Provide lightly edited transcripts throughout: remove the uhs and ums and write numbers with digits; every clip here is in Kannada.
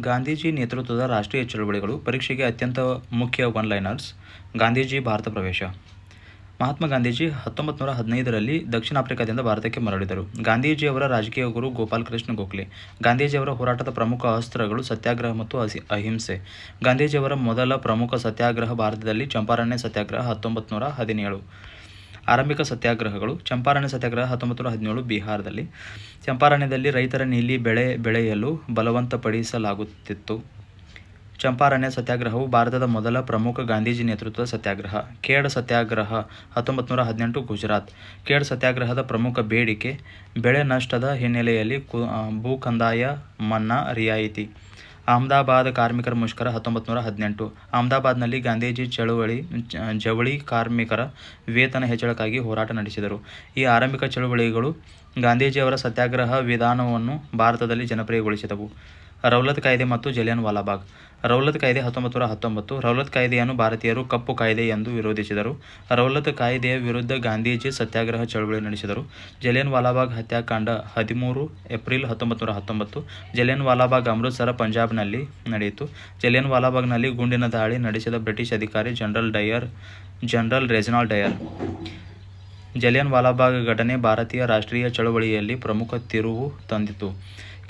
ಗಾಂಧೀಜಿ ನೇತೃತ್ವದ ರಾಷ್ಟ್ರೀಯ ಚಳವಳಿಗಳು ಪರೀಕ್ಷೆಗೆ ಅತ್ಯಂತ ಮುಖ್ಯ ಒನ್ ಲೈನರ್ಸ್. ಗಾಂಧೀಜಿ ಭಾರತ ಪ್ರವೇಶ. ಮಹಾತ್ಮ ಗಾಂಧೀಜಿ 1915ರಲ್ಲಿ ದಕ್ಷಿಣ ಆಫ್ರಿಕಾದಿಂದ ಭಾರತಕ್ಕೆ ಮರಳಿದರು. ಗಾಂಧೀಜಿಯವರ ರಾಜಕೀಯ ಗುರು ಗೋಪಾಲಕೃಷ್ಣ ಗೋಖಲೆ. ಗಾಂಧೀಜಿಯವರ ಹೋರಾಟದ ಪ್ರಮುಖ ಅಸ್ತ್ರಗಳು ಸತ್ಯಾಗ್ರಹ ಮತ್ತು ಅಹಿಂಸೆ. ಗಾಂಧೀಜಿಯವರ ಮೊದಲ ಪ್ರಮುಖ ಸತ್ಯಾಗ್ರಹ ಭಾರತದಲ್ಲಿ ಚಂಪಾರಣ್ಯ ಸತ್ಯಾಗ್ರಹ 1917. ಆರಂಭಿಕ ಸತ್ಯಾಗ್ರಹಗಳು. ಚಂಪಾರಣ್ಯ ಸತ್ಯಾಗ್ರಹ 1917 ಬಿಹಾರದಲ್ಲಿ. ಚಂಪಾರಣ್ಯದಲ್ಲಿ ರೈತರ ನೀಲಿ ಬೆಳೆ ಬೆಳೆಯಲು ಬಲವಂತಪಡಿಸಲಾಗುತ್ತಿತ್ತು. ಚಂಪಾರಣ್ಯ ಸತ್ಯಾಗ್ರಹವು ಭಾರತದ ಮೊದಲ ಪ್ರಮುಖ ಗಾಂಧೀಜಿ ನೇತೃತ್ವದ ಸತ್ಯಾಗ್ರಹ. ಖೇಡ್ ಸತ್ಯಾಗ್ರಹ 1918 ಗುಜರಾತ್. ಖೇಡ್ ಸತ್ಯಾಗ್ರಹದ ಪ್ರಮುಖ ಬೇಡಿಕೆ ಬೆಳೆ ನಷ್ಟದ ಹಿನ್ನೆಲೆಯಲ್ಲಿ ಭೂಕಂದಾಯ ಮನ್ನಾ ರಿಯಾಯಿತಿ. ಅಹಮದಾಬಾದ್ ಕಾರ್ಮಿಕರ ಮುಷ್ಕರ 1918. ಅಹಮದಾಬಾದ್ನಲ್ಲಿ ಗಾಂಧೀಜಿ ಜವಳಿ ಕಾರ್ಮಿಕರ ವೇತನ ಹೆಚ್ಚಳಕ್ಕಾಗಿ ಹೋರಾಟ ನಡೆಸಿದರು. ಈ ಆರಂಭಿಕ ಚಳವಳಿಗಳು ಗಾಂಧೀಜಿಯವರ ಸತ್ಯಾಗ್ರಹ ವಿಧಾನವನ್ನು ಭಾರತದಲ್ಲಿ ಜನಪ್ರಿಯಗೊಳಿಸಿದವು. ರೌಲತ್ ಕಾಯ್ದೆ ಮತ್ತು ಜಲಿಯನ್ ವಾಲಾಬಾಗ್. ರೌಲತ್ ಕಾಯ್ದೆ 1919. ರೌಲತ್ ಕಾಯ್ದೆಯನ್ನು ಭಾರತೀಯರು ಕಪ್ಪು ಕಾಯ್ದೆ ಎಂದು ವಿರೋಧಿಸಿದರು. ರೌಲತ್ ಕಾಯ್ದೆಯ ವಿರುದ್ಧ ಗಾಂಧೀಜಿ ಸತ್ಯಾಗ್ರಹ ಚಳವಳಿ ನಡೆಸಿದರು. ಜಲಿಯನ್ ವಾಲಾಬಾಗ್ ಹತ್ಯಾಕಾಂಡ 13 ಏಪ್ರಿಲ್ 1919. ಜಲಿಯನ್ ವಾಲಾಬಾಗ್ ಅಮೃತಸರ, ಪಂಜಾಬ್ನಲ್ಲಿ ನಡೆಯಿತು. ಜಲಿಯನ್ ವಾಲಾಬಾಗ್ನಲ್ಲಿ ಗುಂಡಿನ ದಾಳಿ ನಡೆಸಿದ ಬ್ರಿಟಿಷ್ ಅಧಿಕಾರಿ General Reginald Dyer. Jallian Walabagh ಘಟನೆ ಭಾರತೀಯ ರಾಷ್ಟ್ರೀಯ ಚಳವಳಿಯಲ್ಲಿ ಪ್ರಮುಖ ತಿರುವು ತಂದಿತು.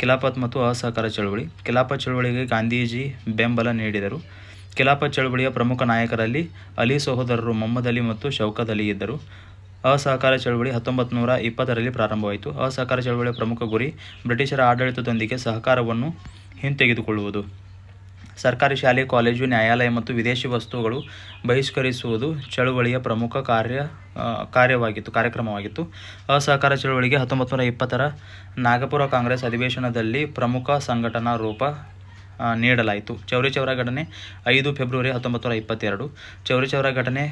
ಖಿಲಾಫತ್ ಮತ್ತು ಅಸಹಕಾರ ಚಳವಳಿ. ಖಿಲಾಫತ್ ಚಳವಳಿಗೆ ಗಾಂಧೀಜಿ ಬೆಂಬಲ ನೀಡಿದರು. ಖಿಲಾಫತ್ ಚಳವಳಿಯ ಪ್ರಮುಖ ನಾಯಕರಲ್ಲಿ ಅಲಿ ಸಹೋದರರು ಮೊಹಮ್ಮದ್ ಅಲಿ ಮತ್ತು ಶೌಕತ್ ಅಲಿ ಇದ್ದರು. ಅಸಹಕಾರ ಚಳವಳಿ 1920ರಲ್ಲಿ ಪ್ರಾರಂಭವಾಯಿತು. ಅಸಹಕಾರ ಚಳವಳಿಯ ಪ್ರಮುಖ ಗುರಿ ಬ್ರಿಟಿಷರ ಆಡಳಿತದೊಂದಿಗೆ ಸಹಕಾರವನ್ನು ಹಿಂತೆಗೆದುಕೊಳ್ಳುವುದು. ಸರ್ಕಾರಿ ಶಾಲೆ, ಕಾಲೇಜು, ನ್ಯಾಯಾಲಯ ಮತ್ತು ವಿದೇಶಿ ವಸ್ತುಗಳು ಬಹಿಷ್ಕರಿಸುವುದು ಚಳವಳಿಯ ಪ್ರಮುಖ ಕಾರ್ಯಕ್ರಮವಾಗಿತ್ತು. ಅಸಹಕಾರ ಚಳವಳಿಗೆ 1920ರ ನಾಗಪುರ ಕಾಂಗ್ರೆಸ್ ಅಧಿವೇಶನದಲ್ಲಿ ಪ್ರಮುಖ ಸಂಘಟನಾ ರೂಪ ನೀಡಲಾಯಿತು. ಚೌರಿ ಚೌರ ಘಟನೆ 5 ಫೆಬ್ರವರಿ 1922. ಚೌರಿ ಚೌರ ಘಟನೆ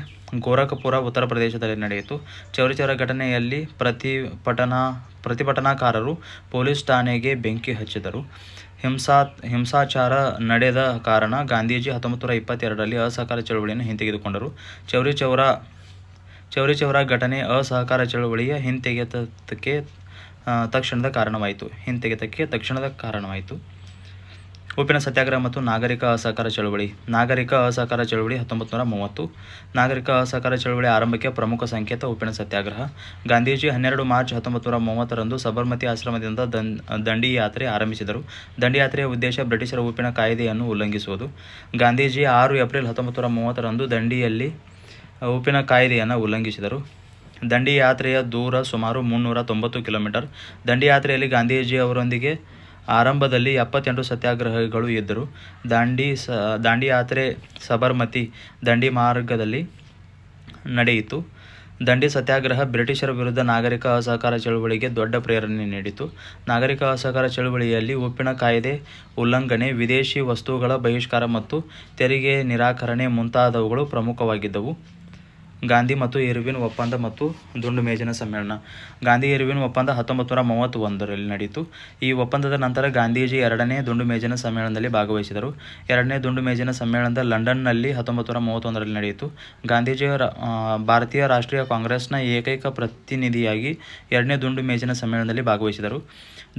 ಗೋರಖಪುರ, ಉತ್ತರ ಪ್ರದೇಶದಲ್ಲಿ ನಡೆಯಿತು. ಚೌರಿ ಚೌರ ಘಟನೆಯಲ್ಲಿ ಪ್ರತಿಭಟನಾಕಾರರು ಪೊಲೀಸ್ ಠಾಣೆಗೆ ಬೆಂಕಿ ಹಚ್ಚಿದರು. ಹಿಂಸಾಚಾರ ನಡೆದ ಕಾರಣ ಗಾಂಧೀಜಿ 1922ರಲ್ಲಿ ಅಸಹಕಾರ ಚಳವಳಿಯನ್ನು ಹಿಂತೆಗೆದುಕೊಂಡರು. ಚೌರಿ ಚೌರ ಘಟನೆ ಅಸಹಕಾರ ಚಳವಳಿಯ ಹಿಂತೆಗೆತಕ್ಕೆ ತಕ್ಷಣದ ಕಾರಣವಾಯಿತು. ಉಪ್ಪಿನ ಸತ್ಯಾಗ್ರಹ ಮತ್ತು ನಾಗರಿಕ ಅಸಹಕಾರ ಚಳವಳಿ. ನಾಗರಿಕ ಅಸಹಕಾರ ಚಳವಳಿ 1930. ನಾಗರಿಕ ಅಸಹಕಾರ ಚಳವಳಿ ಆರಂಭಕ್ಕೆ ಪ್ರಮುಖ ಸಂಕೇತ ಉಪ್ಪಿನ ಸತ್ಯಾಗ್ರಹ. ಗಾಂಧೀಜಿ 12 ಮಾರ್ಚ್ 1930ರಂದು ಸಬರ್ಮತಿ ಆಶ್ರಮದಿಂದ ದಂಡಿ ಯಾತ್ರೆ ಆರಂಭಿಸಿದರು. ದಂಡಿ ಯಾತ್ರೆಯ ಉದ್ದೇಶ ಬ್ರಿಟಿಷರ ಉಪ್ಪಿನ ಕಾಯ್ದೆಯನ್ನು ಉಲ್ಲಂಘಿಸುವುದು. ಗಾಂಧೀಜಿ 6 ಏಪ್ರಿಲ್ 1930ರಂದು ದಂಡಿಯಲ್ಲಿ ಉಪ್ಪಿನ ಕಾಯ್ದೆಯನ್ನು ಉಲ್ಲಂಘಿಸಿದರು. ದಂಡಿ ಯಾತ್ರೆಯ ದೂರ ಸುಮಾರು 390 ಕಿಲೋಮೀಟರ್. ದಂಡಿ ಯಾತ್ರೆಯಲ್ಲಿ ಗಾಂಧೀಜಿ ಅವರೊಂದಿಗೆ ಆರಂಭದಲ್ಲಿ 78 ಸತ್ಯಾಗ್ರಹಿಗಳು ಇದ್ದರು. ದಾಂಡಿ ಯಾತ್ರೆ ಸಬರ್ಮತಿ ದಂಡಿ ಮಾರ್ಗದಲ್ಲಿ ನಡೆಯಿತು. ದಂಡಿ ಸತ್ಯಾಗ್ರಹ ಬ್ರಿಟಿಷರ ವಿರುದ್ಧ ನಾಗರಿಕ ಅಸಹಕಾರ ಚಳವಳಿಗೆ ದೊಡ್ಡ ಪ್ರೇರಣೆ ನೀಡಿತು. ನಾಗರಿಕ ಅಸಹಕಾರ ಚಳವಳಿಯಲ್ಲಿ ಉಪ್ಪಿನ ಕಾಯ್ದೆ ಉಲ್ಲಂಘನೆ, ವಿದೇಶಿ ವಸ್ತುಗಳ ಬಹಿಷ್ಕಾರ ಮತ್ತು ತೆರಿಗೆ ನಿರಾಕರಣೆ ಮುಂತಾದವುಗಳು ಪ್ರಮುಖವಾಗಿದ್ದವು. ಗಾಂಧಿ ಮತ್ತು ಇರ್ವಿನ್ ಒಪ್ಪಂದ ಮತ್ತು ದುಂಡು ಮೇಜಿನ ಸಮ್ಮೇಳನ. ಗಾಂಧಿ-ಇರ್ವಿನ್ ಒಪ್ಪಂದ 1931ರಲ್ಲಿ ನಡೆಯಿತು. ಈ ಒಪ್ಪಂದದ ನಂತರ ಗಾಂಧೀಜಿ 2ನೇ ದುಂಡು ಮೇಜಿನ ಸಮ್ಮೇಳನದಲ್ಲಿ ಭಾಗವಹಿಸಿದರು. 2ನೇ ದುಂಡು ಮೇಜಿನ ಸಮ್ಮೇಳನ ಲಂಡನ್ನಲ್ಲಿ 1931ರಲ್ಲಿ ನಡೆಯಿತು. ಗಾಂಧೀಜಿ ಭಾರತೀಯ ರಾಷ್ಟ್ರೀಯ ಕಾಂಗ್ರೆಸ್ನ ಏಕೈಕ ಪ್ರತಿನಿಧಿಯಾಗಿ 2ನೇ ದುಂಡು ಮೇಜಿನ ಸಮ್ಮೇಳನದಲ್ಲಿ ಭಾಗವಹಿಸಿದರು.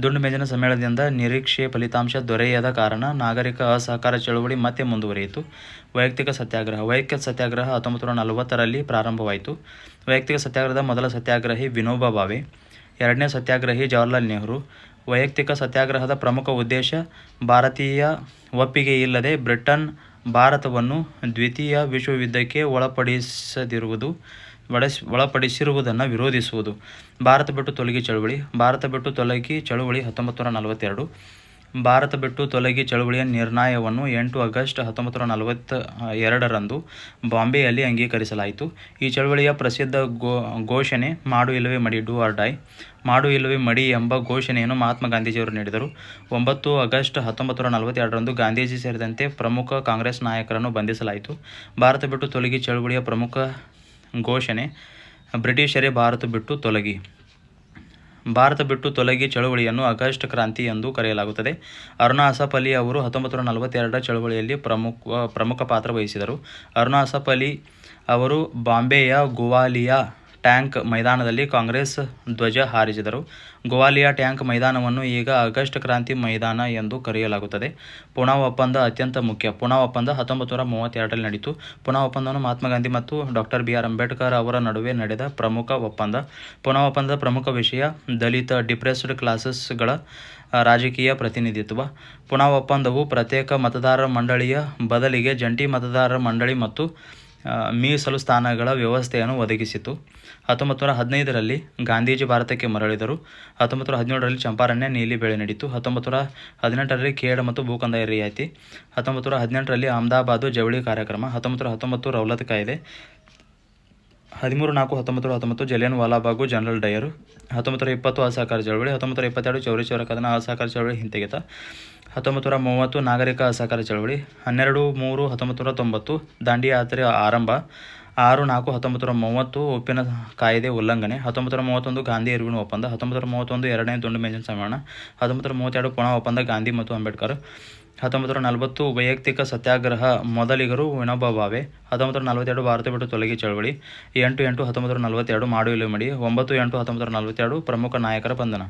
ದುಂಡು ಮೇಜಿನ ಸಮ್ಮೇಳನದಿಂದ ನಿರೀಕ್ಷೆ ಫಲಿತಾಂಶ ದೊರೆಯದ ಕಾರಣ ನಾಗರಿಕ ಅಸಹಕಾರ ಚಳವಳಿ ಮತ್ತೆ ಮುಂದುವರಿಯಿತು. ವೈಯಕ್ತಿಕ ಸತ್ಯಾಗ್ರಹ. ವೈಯಕ್ತಿಕ ಸತ್ಯಾಗ್ರಹ 1940ರಲ್ಲಿ ಪ್ರಾರಂಭವಾಯಿತು. ವೈಯಕ್ತಿಕ ಸತ್ಯಾಗ್ರಹದ ಮೊದಲ ಸತ್ಯಾಗ್ರಹಿ ವಿನೋಬಾ ಭಾವೆ. 2ನೇ ಸತ್ಯಾಗ್ರಹಿ ಜವಾಹರಲಾಲ್ ನೆಹರು. ವೈಯಕ್ತಿಕ ಸತ್ಯಾಗ್ರಹದ ಪ್ರಮುಖ ಉದ್ದೇಶ ಭಾರತೀಯ ಒಪ್ಪಿಗೆಯಿಲ್ಲದೆ ಬ್ರಿಟನ್ ಭಾರತವನ್ನು ದ್ವಿತೀಯ ವಿಶ್ವಯುದ್ಧಕ್ಕೆ ಒಳಪಡಿಸಿರುವುದನ್ನು ವಿರೋಧಿಸುವುದು. ಭಾರತ ಬಿಟ್ಟು ತೊಲಗಿ ಚಳವಳಿ. ಭಾರತ ಬಿಟ್ಟು ತೊಲಗಿ ಚಳವಳಿ 1942. ಭಾರತ ಬಿಟ್ಟು ತೊಲಗಿ ಚಳವಳಿಯ ನಿರ್ಣಯವನ್ನು 8 ಆಗಸ್ಟ್ 1942ರಂದು ಬಾಂಬೆಯಲ್ಲಿ ಅಂಗೀಕರಿಸಲಾಯಿತು. ಈ ಚಳವಳಿಯ ಪ್ರಸಿದ್ಧ ಘೋಷಣೆ ಮಾಡು ಇಲ್ಲವೇ ಮಡಿ, ಡೂ ಆರ್ ಡೈ. ಮಾಡು ಇಲ್ಲವೇ ಮಡಿ ಎಂಬ ಘೋಷಣೆಯನ್ನು ಮಹಾತ್ಮ ಗಾಂಧೀಜಿಯವರು ನೀಡಿದರು. 9 ಆಗಸ್ಟ್ 1942ರಂದು ಗಾಂಧೀಜಿ ಸೇರಿದಂತೆ ಪ್ರಮುಖ ಕಾಂಗ್ರೆಸ್ ನಾಯಕರನ್ನು ಬಂಧಿಸಲಾಯಿತು. ಭಾರತ ಬಿಟ್ಟು ತೊಲಗಿ ಚಳವಳಿಯ ಪ್ರಮುಖ ಘೋಷಣೆ ಬ್ರಿಟಿಷರೇ ಭಾರತ ಬಿಟ್ಟು ತೊಲಗಿ. ಭಾರತ ಬಿಟ್ಟು ತೊಲಗಿ ಚಳವಳಿಯನ್ನು ಆಗಸ್ಟ್ ಕ್ರಾಂತಿ ಎಂದು ಕರೆಯಲಾಗುತ್ತದೆ. ಅರುಣಾ ಅಸಫ್ ಅಲಿ ಅವರು 1942ರ ಚಳವಳಿಯಲ್ಲಿ ಪ್ರಮುಖ ಪಾತ್ರ ವಹಿಸಿದರು. ಅರುಣಾ ಅಸಫ್ ಅಲಿ ಅವರು ಬಾಂಬೆಯ ಗುವಾಲಿಯಾ ಟ್ಯಾಂಕ್ ಮೈದಾನದಲ್ಲಿ ಕಾಂಗ್ರೆಸ್ ಧ್ವಜ ಹಾರಿಸಿದರು. ಗೋವಾಲಿಯಾ ಟ್ಯಾಂಕ್ ಮೈದಾನವನ್ನು ಈಗ ಆಗಸ್ಟ್ ಕ್ರಾಂತಿ ಮೈದಾನ ಎಂದು ಕರೆಯಲಾಗುತ್ತದೆ. ಪೂನಾ ಒಪ್ಪಂದ ಅತ್ಯಂತ ಮುಖ್ಯ. ಪೂನಾ ಒಪ್ಪಂದ 1932ರಲ್ಲಿ ನಡೆಯಿತು. ಪೂನಾ ಒಪ್ಪಂದವನ್ನು ಮಹಾತ್ಮ ಗಾಂಧಿ ಮತ್ತು ಡಾ. ಬಿ. ಆರ್. ಅಂಬೇಡ್ಕರ್ ಅವರ ನಡುವೆ ನಡೆದ ಪ್ರಮುಖ ಒಪ್ಪಂದ. ಪೂನಾ ಒಪ್ಪಂದದ ಪ್ರಮುಖ ವಿಷಯ ದಲಿತ, ಡಿಪ್ರೆಸ್ಡ್ ಕ್ಲಾಸಸ್ಗಳ ರಾಜಕೀಯ ಪ್ರತಿನಿಧಿತ್ವ. ಪೂನಾ ಒಪ್ಪಂದವು ಪ್ರತ್ಯೇಕ ಮತದಾರರ ಮಂಡಳಿಯ ಬದಲಿಗೆ ಜಂಟಿ ಮತದಾರರ ಮಂಡಳಿ ಮತ್ತು ಮೀಸಲು ಸ್ಥಾನಗಳ ವ್ಯವಸ್ಥೆಯನ್ನು ಒದಗಿಸಿತು. 1915ರಲ್ಲಿ ಗಾಂಧೀಜಿ ಭಾರತಕ್ಕೆ ಮರಳಿದರು. 1917ರಲ್ಲಿ ಚಂಪಾರಣ್ಯ ನೀಲಿ ಬೆಳೆ ನಡೆಯಿತು. 1918ರಲ್ಲಿ ಖೇಡ ಮತ್ತು ಭೂಕಂದಾಯ ರಿಯಾಯಿತಿ. 1918ರಲ್ಲಿ ಅಹಮದಾಬಾದ್ ಜವಳಿ ಕಾರ್ಯಕ್ರಮ. 1919 ರೌಲತ್ ಕಾಯ್ದೆ. 13/4/1919 ಜಲಿಯನ್ ವಾಲಾಬಾಗ್ ಜನರಲ್ ಡಯರ್. 1920 ಅಸಹಕಾರ ಚಳವಳಿ. 1922 ಚೌರಿ ಚೌರ ಕದನ, ಅಸಹಕಾರ ಚಳವಳಿ ಹಿಂತೆಗೆತ. 1930 ನಾಗರಿಕ ಅಸಹಕಾರ ಚಳವಳಿ. 12/3/1990 ದಾಂಡಿ ಯಾತ್ರೆ ಆರಂಭ. 6/4/1930 ಉಪ್ಪಿನ ಕಾಯ್ದೆ ಉಲ್ಲಂಘನೆ. 1931 ಗಾಂಧಿ ಇರ್ವಿನ್ ಒಪ್ಪಂದ. 1931 ಎರಡನೇ ದುಂಡು ಮೇಜಿನ ಸಮ್ಮೇಳನ. 1932 ಪೂನಾ ಒಪ್ಪಂದ ಗಾಂಧಿ ಮತ್ತು ಅಂಬೇಡ್ಕರ್. 1940 ವೈಯಕ್ತಿಕ ಸತ್ಯಾಗ್ರಹ, ಮೊದಲಿಗರು ವಿನೋಬಾ ಭಾವೆ. 1942 ಭಾರತ ಬಿಟ್ಟು ತೊಲಗಿ ಚಳವಳಿ. 8/8/1942 ಮಾಡು ಇಲ್ಲುಮಡಿ. 9/8/1942 ಪ್ರಮುಖ ನಾಯಕರ ಬಂಧನ.